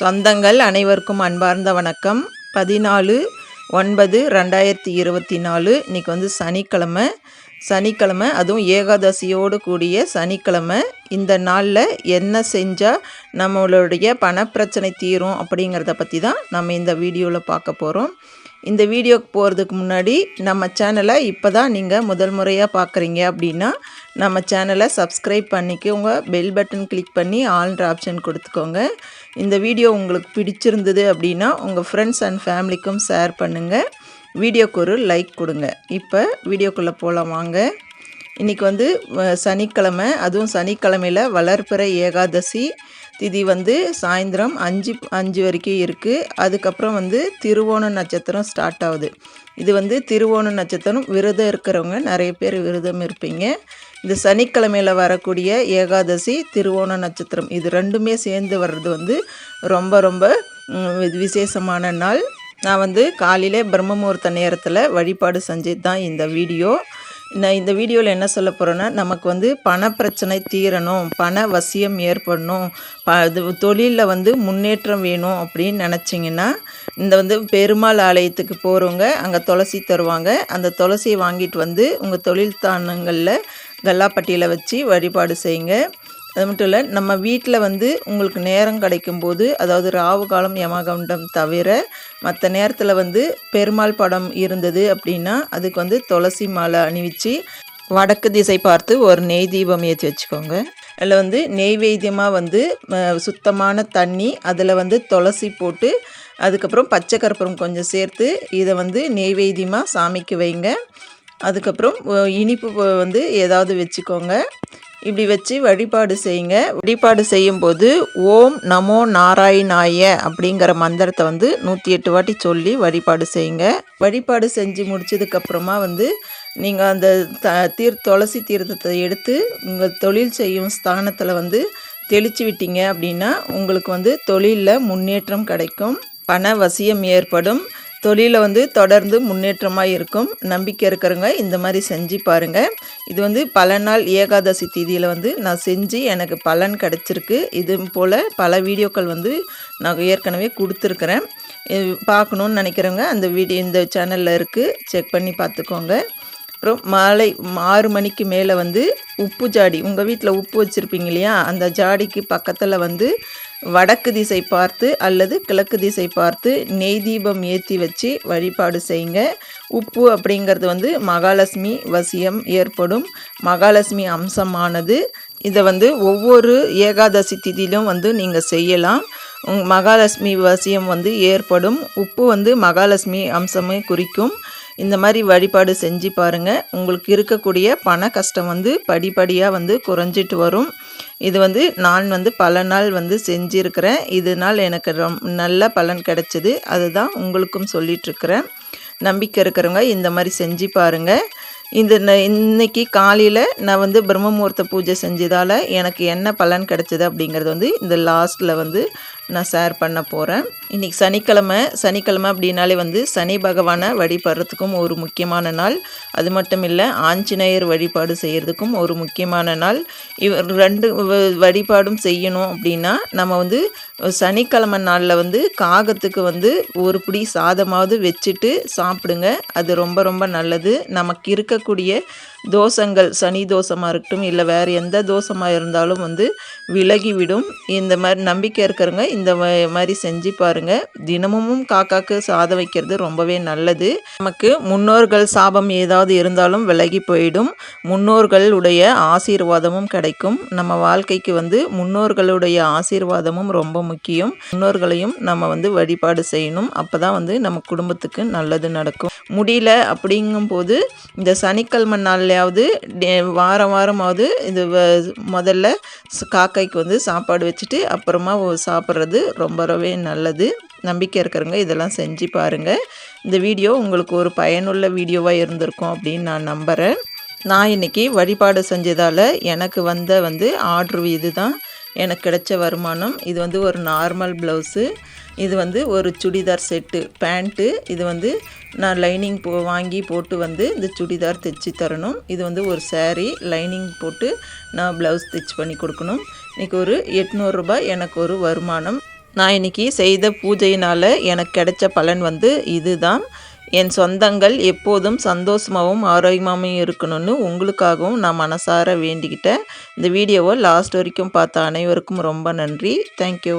சொந்தங்கள் அனைவருக்கும் அன்பார்ந்த வணக்கம். 14/9/2024 இன்றைக்கி வந்து சனிக்கிழமை அதுவும் ஏகாதசியோடு கூடிய சனிக்கிழமை. இந்த நாளில் என்ன செஞ்சால் நம்மளுடைய பணப்பிரச்சனை தீரும் அப்படிங்கிறத பற்றி தான் நம்ம இந்த வீடியோவில் பார்க்க போகிறோம். இந்த வீடியோக்கு போகிறதுக்கு முன்னாடி நம்ம சேனலை இப்போ தான் நீங்கள் முதல் முறையாக பார்க்குறீங்க அப்படின்னா நம்ம சேனலை சப்ஸ்கிரைப் பண்ணிக்கோங்க. பெல் பட்டன் கிளிக் பண்ணி ஆல்ன்ற ஆப்ஷன் கொடுத்துக்கோங்க. இந்த வீடியோ உங்களுக்கு பிடிச்சிருந்தது அப்படின்னா உங்கள் ஃப்ரெண்ட்ஸ் அண்ட் ஃபேமிலிக்கும் ஷேர் பண்ணுங்கள். வீடியோக்கு ஒரு லைக் கொடுங்க. இப்போ வீடியோக்குள்ளே போகலாம் வாங்க. இன்றைக்கி வந்து சனிக்கிழமை, அதுவும் சனிக்கிழமையில் வளர்பிறை ஏகாதசி திதி வந்து சாயந்தரம் 5 வரைக்கும் இருக்குது. அதுக்கப்புறம் வந்து திருவோண நட்சத்திரம் ஸ்டார்ட் ஆகுது. இது வந்து திருவோண நட்சத்திரம் விரதம் இருக்கிறவங்க நிறைய பேர் விரதம் இருப்பீங்க. இந்த சனிக்கிழமையில் வரக்கூடிய ஏகாதசி திருவோண நட்சத்திரம் இது ரெண்டுமே சேர்ந்து வர்றது வந்து ரொம்ப விசேஷமான நாள். நான் வந்து காலையிலே பிரம்ம முகூர்த்த நேரத்தில் வழிபாடு செஞ்சது தான் இந்த வீடியோ. நான் இந்த வீடியோவில் என்ன சொல்ல போகிறேன்னா, நமக்கு வந்து பணப்பிரச்சனை தீரணும், பண வசியம் ஏற்படணும், தொழிலில் வந்து முன்னேற்றம் வேணும் அப்படின்னு நினச்சிங்கன்னா இந்த வந்து பெருமாள் ஆலயத்துக்கு போகிறவங்க அங்கே துளசி தருவாங்க. அந்த துளசியை வாங்கிட்டு வந்து உங்கள் தொழில் தானங்களில் கல்லாப்பட்டியில் வச்சு வழிபாடு செய்யுங்க. அது மட்டும் இல்லை, நம்ம வீட்டில் வந்து உங்களுக்கு நேரம் கிடைக்கும்போது, அதாவது ராவு காலம் யமகண்டம் தவிர மற்ற நேரத்தில் வந்து பெருமாள் படம் இருந்தது அப்படின்னா அதுக்கு வந்து துளசி மாலை அணிவிச்சு வடக்கு திசை பார்த்து ஒரு நெய் தீபம் ஏற்றி வச்சுக்கோங்க. அதில் வந்து நெய்வேத்தியமாக வந்து சுத்தமான தண்ணி, அதில் வந்து துளசி போட்டு அதுக்கப்புறம் பச்சை கற்பூரம் கொஞ்சம் சேர்த்து இதை வந்து நெய்வேத்தியமாக சாமிக்கு வைங்க. அதுக்கப்புறம் இனிப்பு வந்து ஏதாவது வச்சுக்கோங்க. இப்படி வச்சு வழிபாடு செய்யுங்க. வழிபாடு செய்யும்போது ஓம் நமோ நாராயணாய அப்படிங்கிற மந்திரத்தை வந்து 108 வாட்டி சொல்லி வழிபாடு செய்யுங்க. வழிபாடு செஞ்சு முடிச்சதுக்கப்புறமா வந்து நீங்கள் அந்த துளசி தீர்த்தத்தை எடுத்து உங்கள் தொழில் செய்யும் ஸ்தானத்தில் வந்து தெளித்து விட்டீங்க அப்படின்னா உங்களுக்கு வந்து தொழிலில் முன்னேற்றம் கிடைக்கும், பண வசியம் ஏற்படும், தொழிலில் வந்து தொடர்ந்து முன்னேற்றமாக இருக்கும். நம்பிக்கை இருக்கிறவங்க இந்த மாதிரி செஞ்சு பாருங்கள். இது வந்து பல நாள் ஏகாதசி திதியில் வந்து நான் செஞ்சு எனக்கு பலன் கிடச்சிருக்கு. இது போல் பல வீடியோக்கள் வந்து நான் ஏற்கனவே கொடுத்துருக்குறேன். பார்க்கணுன்னு நினைக்கிறவங்க அந்த வீடியோ இந்த சேனலில் இருக்குது, செக் பண்ணி பார்த்துக்கோங்க. அப்புறம் மாலை 6 மணிக்கு மேலே வந்து உப்பு ஜாடி, உங்கள் வீட்டில் உப்பு வச்சுருப்பீங்க இல்லையா, அந்த ஜாடிக்கு பக்கத்தில் வந்து வடக்கு திசை பார்த்து அல்லது கிழக்கு திசை பார்த்து நெய் தீபம் ஏற்றி வச்சு வழிபாடு செய்யுங்க. உப்பு அப்படிங்கிறது வந்து மகாலட்சுமி வசியம் ஏற்படும், மகாலட்சுமி அம்சமானது. இதை வந்து ஒவ்வொரு ஏகாதசி திதியிலும் வந்து நீங்கள் செய்யலாம். மகாலட்சுமி வசியம் வந்து ஏற்படும். உப்பு வந்து மகாலட்சுமி அம்சமே குறிக்கும். இந்த மாதிரி வழிபாடு செஞ்சு பாருங்கள். உங்களுக்கு இருக்கக்கூடிய பண கஷ்டம் வந்து படிப்படியாக வந்து குறைஞ்சிட்டு வரும். இது வந்து நான் வந்து பல நாள் வந்து செஞ்சுருக்கிறேன். இதனால் எனக்கு நல்ல பலன் கிடைச்சிது. அதுதான் உங்களுக்கும் சொல்லிகிட்ருக்கிறேன். நம்பிக்கை இருக்கிறவங்க இந்த மாதிரி செஞ்சு பாருங்கள். இன்னைக்கு காலையில் நான் வந்து பிரம்ம முகூர்த்த பூஜை செஞ்சதால் எனக்கு என்ன பலன் கிடைச்சது அப்படிங்கிறது வந்து இந்த லாஸ்ட்டில் வந்து நான் ஷேர் பண்ண போகிறேன். இன்றைக்கி சனிக்கிழமை அப்படின்னாலே வந்து சனி பகவானை வழிபடுறதுக்கும் ஒரு முக்கியமான நாள். அது மட்டும் இல்லை, ஆஞ்சநேயர் வழிபாடு செய்கிறதுக்கும் ஒரு முக்கியமான நாள். இவர் 2 வழிபாடும் செய்யணும் அப்படின்னா நம்ம வந்து சனிக்கிழமை நாளில் வந்து காகத்துக்கு வந்து ஒரு பிடி சாதமாவது வச்சுட்டு சாப்பிடுங்க. அது ரொம்ப நல்லது. நமக்கு இருக்கக்கூடிய தோஷங்கள், சனி தோஷமாக இருக்கட்டும் இல்லை வேறு எந்த தோஷமாக இருந்தாலும் வந்து விலகிவிடும். இந்த மாதிரி நம்பிக்கை இருக்கிறவங்க இந்த மாதிரி செஞ்சு பாருங்கள். தினமும் காக்காக்கு சாதம் வைக்கிறது ரொம்பவே நல்லது. நமக்கு முன்னோர்கள் சாபம் ஏதாவது இருந்தாலும் விலகி போயிடும். முன்னோர்களுடைய ஆசீர்வாதமும் கிடைக்கும். நம்ம வாழ்க்கைக்கு வந்து முன்னோர்களுடைய ஆசீர்வாதமும் ரொம்ப முக்கியம். முன்னோர்களையும் நம்ம வந்து வழிபாடு செய்யணும். அப்போ தான் வந்து நம்ம குடும்பத்துக்கு நல்லது நடக்கும். முடியல அப்படிங்கும்போது இந்த சனிக்கிழமை நாள்லையாவது வாரமாவது இது முதல்ல காக்கைக்கு வந்து சாப்பாடு வச்சுட்டு அப்புறமா சாப்பிட்றது ரொம்பவே நல்லது. நம்பிக்கை இருக்கிறவங்க இதெல்லாம் செஞ்சு பாருங்கள். இந்த வீடியோ உங்களுக்கு ஒரு பயனுள்ள வீடியோவாக இருந்திருக்கும் அப்படின்னு நான் நம்புகிறேன். நான் இன்றைக்கி வழிபாடு செஞ்சதால் எனக்கு வந்து ஆர்டர் இது தான் எனக்கு கிடைச்ச வருமானம். இது வந்து ஒரு நார்மல் ப்ளவுஸு, இது வந்து ஒரு சுடிதார் செட்டு பேண்ட்டு. இது வந்து நான் லைனிங் வாங்கி போட்டு வந்து இந்த சுடிதார் தைச்சி தரணும். இது வந்து ஒரு saree லைனிங் போட்டு நான் ப்ளவுஸ் தைச்சி பண்ணி கொடுக்கணும். இன்றைக்கி ஒரு 800 ரூபாய் எனக்கு ஒரு வருமானம். நான் இன்றைக்கி செய்த பூஜையினால் எனக்கு கிடைச்ச பலன் வந்து இதுதான். என் சொந்தங்கள் எப்போதும் சந்தோஷமாகவும் ஆரோக்கியமாகவும் இருக்கணும்னு உங்களுக்காகவும் நான் மனசார வேண்டிக்கிட்டேன். இந்த வீடியோவை லாஸ்ட் வரைக்கும் பார்த்த அனைவருக்கும் ரொம்ப நன்றி. தேங்க்யூ.